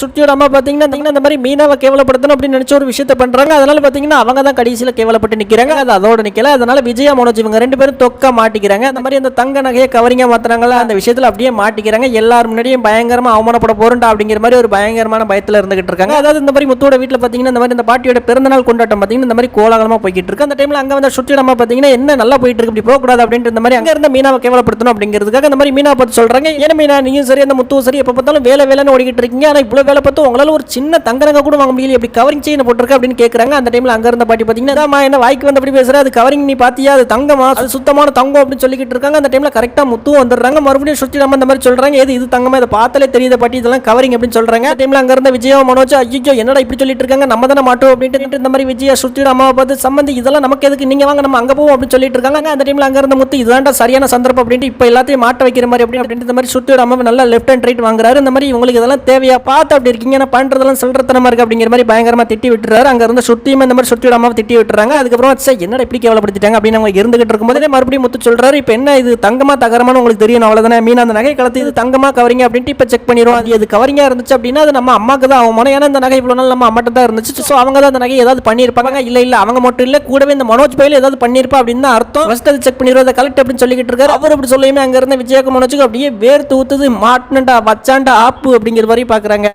சுட்டியோட அம்மா பாத்தீங்கன்னா இந்த மாதிரி மீனாவை கேவலப்படுத்தணும் அப்படின்னு நினைச்ச ஒரு விஷயத்த பண்றாங்க. அதனால பாத்தீங்கன்னா அவங்க தான் கடைசியில கேவலப்பட்டு நிக்கிறாங்க. அது அதோட நிக்கல. அதனால விஜயா மனோஜ் இவங்க ரெண்டு பேரும் தொக்க மாட்டிக்கிறாங்க. அந்த மாதிரி அந்த தங்க நகையை கவரிங்கா மாத்தினாங்களா அந்த விஷயத்துல அப்படியே மாட்டிக்கிறாங்க. எல்லாரும் முன்னாடியும் பயங்கரமா அவமானப்பட போறோம்டா அப்படிங்கிற மாதிரி ஒரு பயங்கரமான பயத்துல இருந்துகிட்டு இருக்காங்க. அதாவது இந்த மாதிரி முத்துவோட வீட்டுல பாத்தீங்கன்னா இந்த மாதிரி இந்த பாட்டியோட பிறந்தநாள் கொண்டாட்டம் பாத்தீங்கன்னா இந்த மாதிரி கோலாகலமா போய்கிட்டு இருக்கு. அந்த டைம்ல அங்க வந்து சுட்டியோட அம்மா பாத்தீங்கன்னா என்ன நல்லா போயிட்டு இருக்கு, இப்படி போக கூடாது அப்படின்ட்டு இந்த மாதிரி அங்க இருந்த மீனாவை கேவலப்படுத்தணும் அப்படிங்கிறதுக்காக இந்த மாதிரி மீனா பார்த்து சொல்றாங்க, ஏன்னா மீனா நீயும் சரி அந்த முத்துவும் சரி எப்ப பார்த்தாலும் வேலை வேலைன்னு ஓடிக்கிட்டு இருக்கீங்க. ஆனா இவ்வளவு வேலை பார்த்து உங்களால ஒரு சின்ன தங்கரங்க கூட வாங்க முடியல, எப்படி கவரிங் செயின் போட்டுருக்க அப்படின்னு கேக்குறாங்க. அந்த டைம்ல அங்க இருந்த பாட்டி பாத்தீங்கன்னா என்ன வாய்க்கு வந்து அப்படி பேசுற, அது கவரிங் நீ பாத்தியா, அது தங்கமா, அது சுத்தமான தங்கம் அப்படின்னு சொல்லிக்கிட்டு இருக்காங்க. அந்த டைம்ல கரெக்டா முத்து வந்துடுறாங்க. மறுபடியும் சுற்றி நம்ம இந்த மாதிரி சொல்றாங்க, இது தங்கமா, இதை பார்த்தாலே தெரியுது பாட்டி, இதெல்லாம் கவரிங் அப்படின்னு சொல்றாங்க. அந்த டைம்ல அங்க இருந்த விஜயா மனோஜ் ஐயோ என்னடா இப்படி சொல்லிட்டு இருக்காங்க, நம்ம தானே மாட்டோம் அப்படின்ட்டு இந்த மாதிரி விஜயா சுற்றியோட அம்மாவை பார்த்து சம்பந்தி இதெல்லாம் நமக்கு எதுக்கு, நீங்க வாங்க நம்ம அங்க போவோம் அப்படின்னு சொல்லிட்டு இருக்காங்க. அந்த டைம்ல அங்க இருந்த முத்து இதுதான்டா சரியான சந்தர்ப்பம் அப்படின்ட்டு இப்ப எல்லாத்தையும் மாட்ட வைக்கிற மாதிரி அப்படின்ட்டு இந்த மாதிரி சுற்றியோட அம்மா நல்லா லெஃப்ட் அண்ட் ரைட் வாங்குறாரு. இந்த மாதிரி உங்களுக்கு இதெல்லாம் தேவையா, பார்த்து அப்படி இருக்கீங்க, நான் பண்றதெல்லாம் சொல்றதனமா இருக்கு அப்படிங்கிற மாதிரி பயங்கரமா திட்டி விட்டுறாரு. அங்க இருந்த சுத்தியுமே இந்த மாதிரி சுற்றியோட அம்மாவை திட்டி விட்டுறாங்க. அதுக்கப்புறம் என்னடா இப்படி கேவலப்படுத்திட்டாங்க அப்படின்னு அவங்க இருந்துகிட்டு இருக்கும்போது மறுபடியும் முத்து சொல்றாரு, இப்போ என்ன இது தங்கமா தகரமானு உங்களுக்கு தெரியும் அவ்வளவுதானே, மீனா அந்த நகை கலத்து இது தங்கமா கவரிங்க அப்படின்ட்டு இப்ப செக் பண்ணிடுவோம். அது கவரிங்கா இருந்துச்சு அப்படின்னா அது நம்ம அம்மாக்கு தான் அவமானம், ஏன்னா இந்த நகை இவ்வளவு நாள் நம்ம அம்மாட்ட தான் இருந்துச்சு. ஸோ அவங்க தான் அந்த நகை ஏதாவது பண்ணியிருப்பாங்க. இல்ல அவங்க மட்டும் இல்ல, கூடவே இந்த மனோஜ் பையில ஏதாவது பண்ணிருப்பா அப்படின்னு தான் அர்த்தம். ஃபர்ஸ்ட் அது செக் பண்ணிடுவோம், அதை கலெக்ட் அப்படின்னு சொல்லிக்கிட்டு இருக்காரு. அவர் அப்படி சொல்லியுமே அங்க இருந்த விஜயாக்கு மனோஜுக்கு அப்படியே வேர்த்து ஊத்துது, மாட்டினண்டா வச்சாண்டா ஆப்பு அப்படிங்கிற மாதிரி பாக்குறாங்க.